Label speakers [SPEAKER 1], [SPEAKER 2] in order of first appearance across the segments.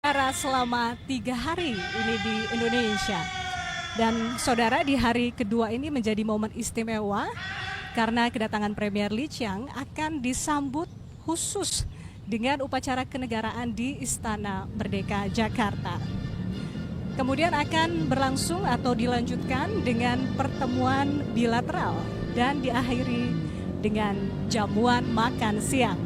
[SPEAKER 1] Selama 3 hari ini di Indonesia. Dan saudara, di hari kedua ini menjadi momen istimewa karena kedatangan Premier Li Qiang akan disambut khusus dengan upacara kenegaraan di Istana Merdeka Jakarta. Kemudian akan berlangsung atau dilanjutkan dengan pertemuan bilateral dan diakhiri dengan jamuan makan siang.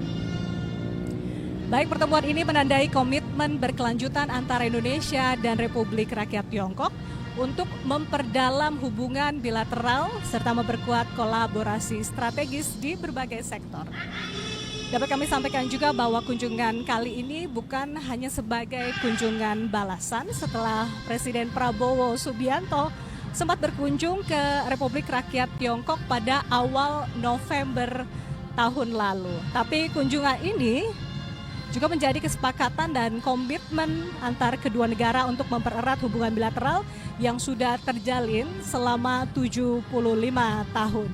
[SPEAKER 1] Baik, pertemuan ini menandai komitmen berkelanjutan antara Indonesia dan Republik Rakyat Tiongkok untuk memperdalam hubungan bilateral serta memperkuat kolaborasi strategis di berbagai sektor. Dapat kami sampaikan juga bahwa kunjungan kali ini bukan hanya sebagai kunjungan balasan setelah Presiden Prabowo Subianto sempat berkunjung ke Republik Rakyat Tiongkok pada awal November tahun lalu. Tapi kunjungan ini juga menjadi kesepakatan dan komitmen antar kedua negara untuk mempererat hubungan bilateral yang sudah terjalin selama 75 tahun.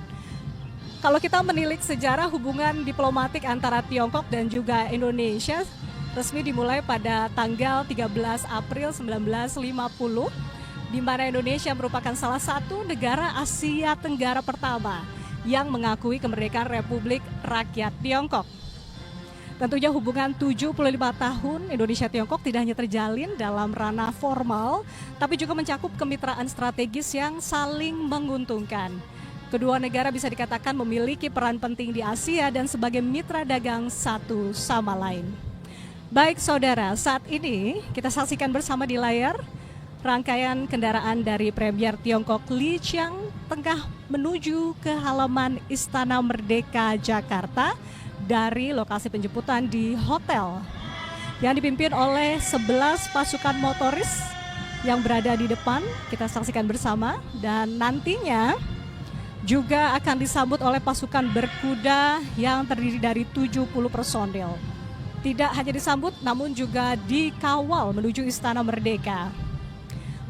[SPEAKER 1] Kalau kita menilik sejarah hubungan diplomatik antara Tiongkok dan juga Indonesia resmi dimulai pada tanggal 13 April 1950, di mana Indonesia merupakan salah satu negara Asia Tenggara pertama yang mengakui kemerdekaan Republik Rakyat Tiongkok. Tentunya hubungan 75 tahun Indonesia-Tiongkok tidak hanya terjalin dalam ranah formal, tapi juga mencakup kemitraan strategis yang saling menguntungkan. Kedua negara bisa dikatakan memiliki peran penting di Asia dan sebagai mitra dagang satu sama lain. Baik saudara, saat ini kita saksikan bersama di layar rangkaian kendaraan dari Premier Tiongkok Li Qiang tengah menuju ke halaman Istana Merdeka Jakarta dari lokasi penjemputan di hotel yang dipimpin oleh 11 pasukan motoris yang berada di depan. Kita saksikan bersama dan nantinya juga akan disambut oleh pasukan berkuda yang terdiri dari 70 personil. Tidak hanya disambut namun juga dikawal menuju Istana Merdeka.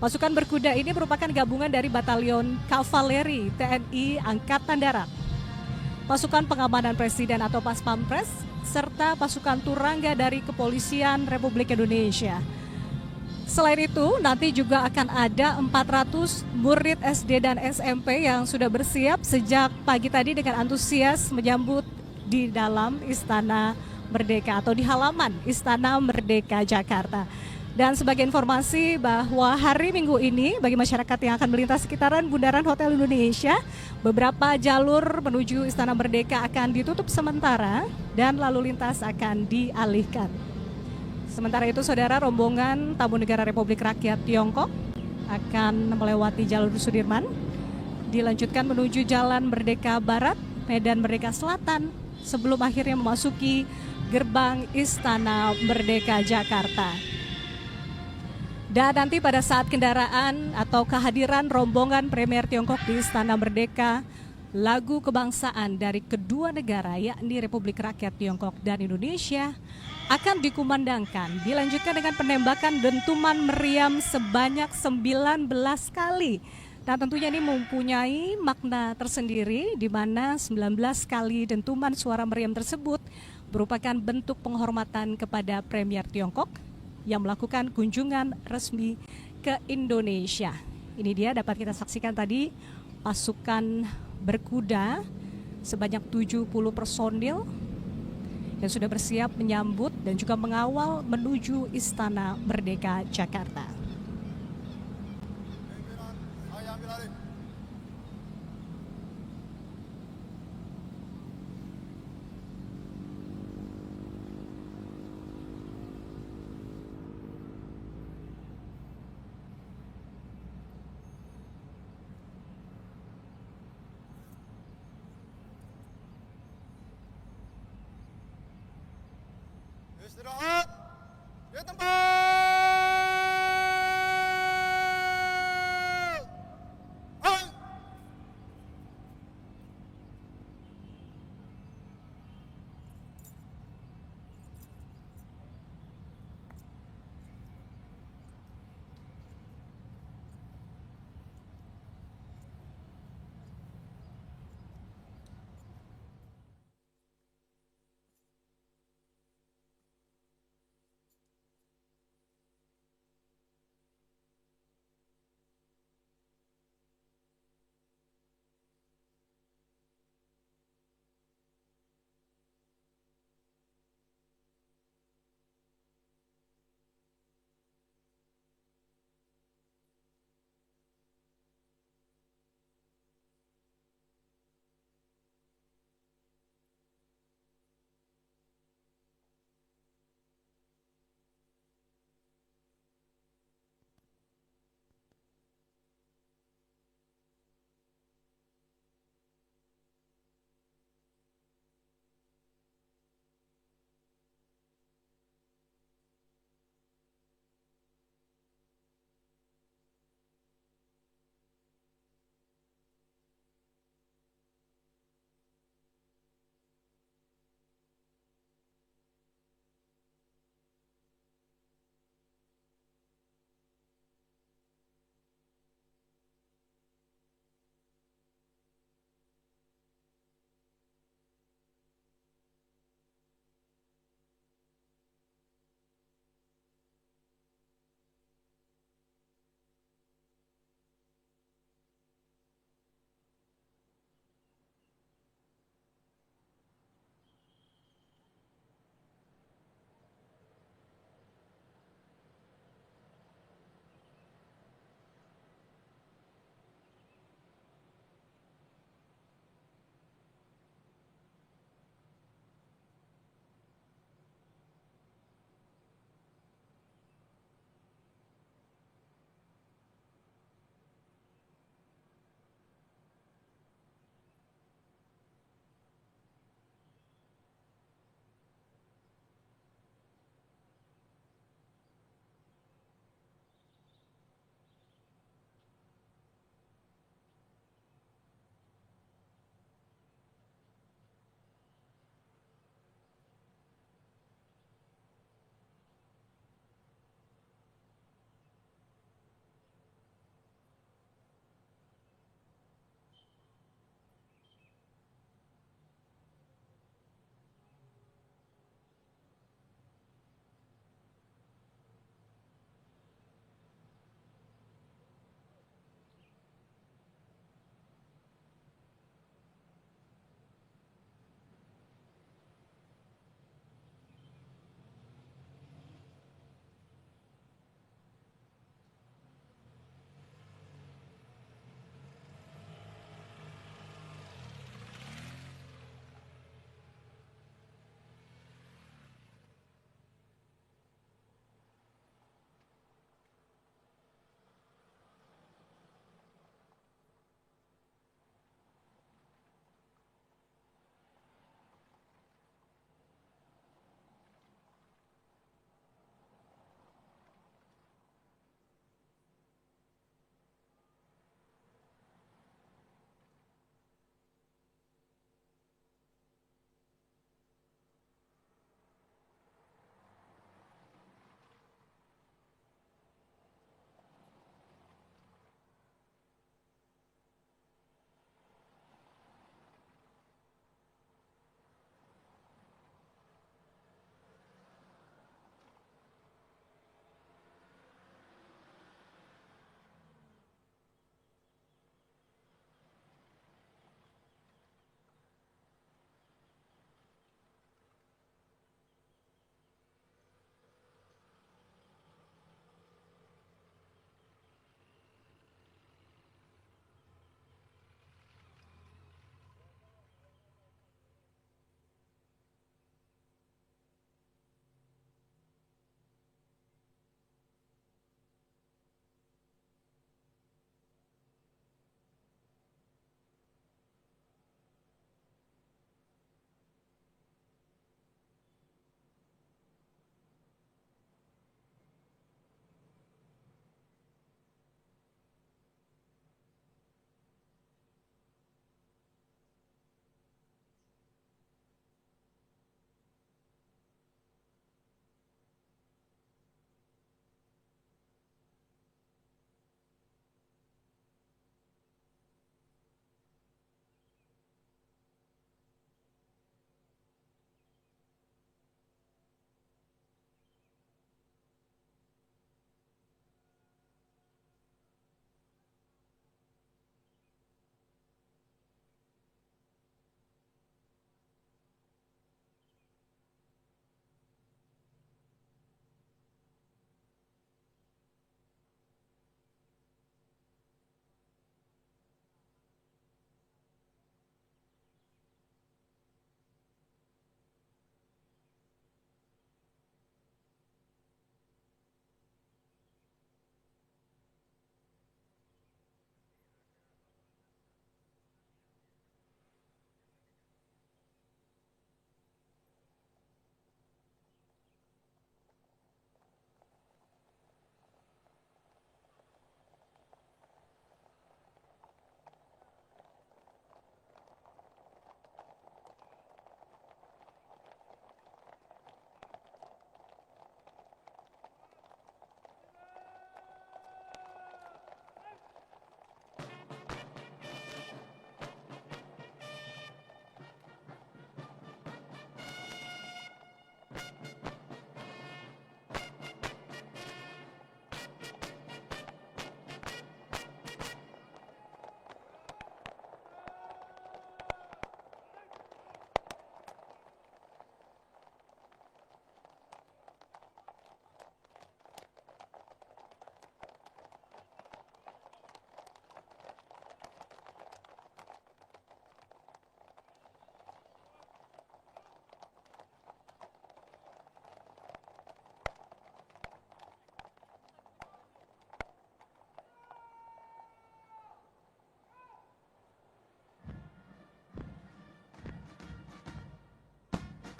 [SPEAKER 1] Pasukan berkuda ini merupakan gabungan dari Batalion Kavaleri TNI Angkatan Darat, pasukan pengamanan Presiden atau Paspampres, serta pasukan turangga dari Kepolisian Republik Indonesia. Selain itu, nanti juga akan ada 400 murid SD dan SMP yang sudah bersiap sejak pagi tadi dengan antusias menyambut di dalam Istana Merdeka atau di halaman Istana Merdeka Jakarta. Dan sebagai informasi bahwa hari Minggu ini bagi masyarakat yang akan melintas sekitaran Bundaran Hotel Indonesia, beberapa jalur menuju Istana Merdeka akan ditutup sementara dan lalu lintas akan dialihkan. Sementara itu saudara, rombongan tamu negara Republik Rakyat Tiongkok akan melewati jalur Sudirman, dilanjutkan menuju Jalan Merdeka Barat, Medan Merdeka Selatan, sebelum akhirnya memasuki gerbang Istana Merdeka Jakarta. Dan nanti pada saat kendaraan atau kehadiran rombongan Premier Tiongkok di Istana Merdeka, lagu kebangsaan dari kedua negara yakni Republik Rakyat Tiongkok dan Indonesia akan dikumandangkan, dilanjutkan dengan penembakan dentuman meriam sebanyak 19 kali. Dan tentunya ini mempunyai makna tersendiri di mana 19 kali dentuman suara meriam tersebut merupakan bentuk penghormatan kepada Premier Tiongkok yang melakukan kunjungan resmi ke Indonesia. Ini dia dapat kita saksikan tadi pasukan berkuda sebanyak 70 personil yang sudah bersiap menyambut dan juga mengawal menuju Istana Merdeka Jakarta.
[SPEAKER 2] Istirahat di tempat.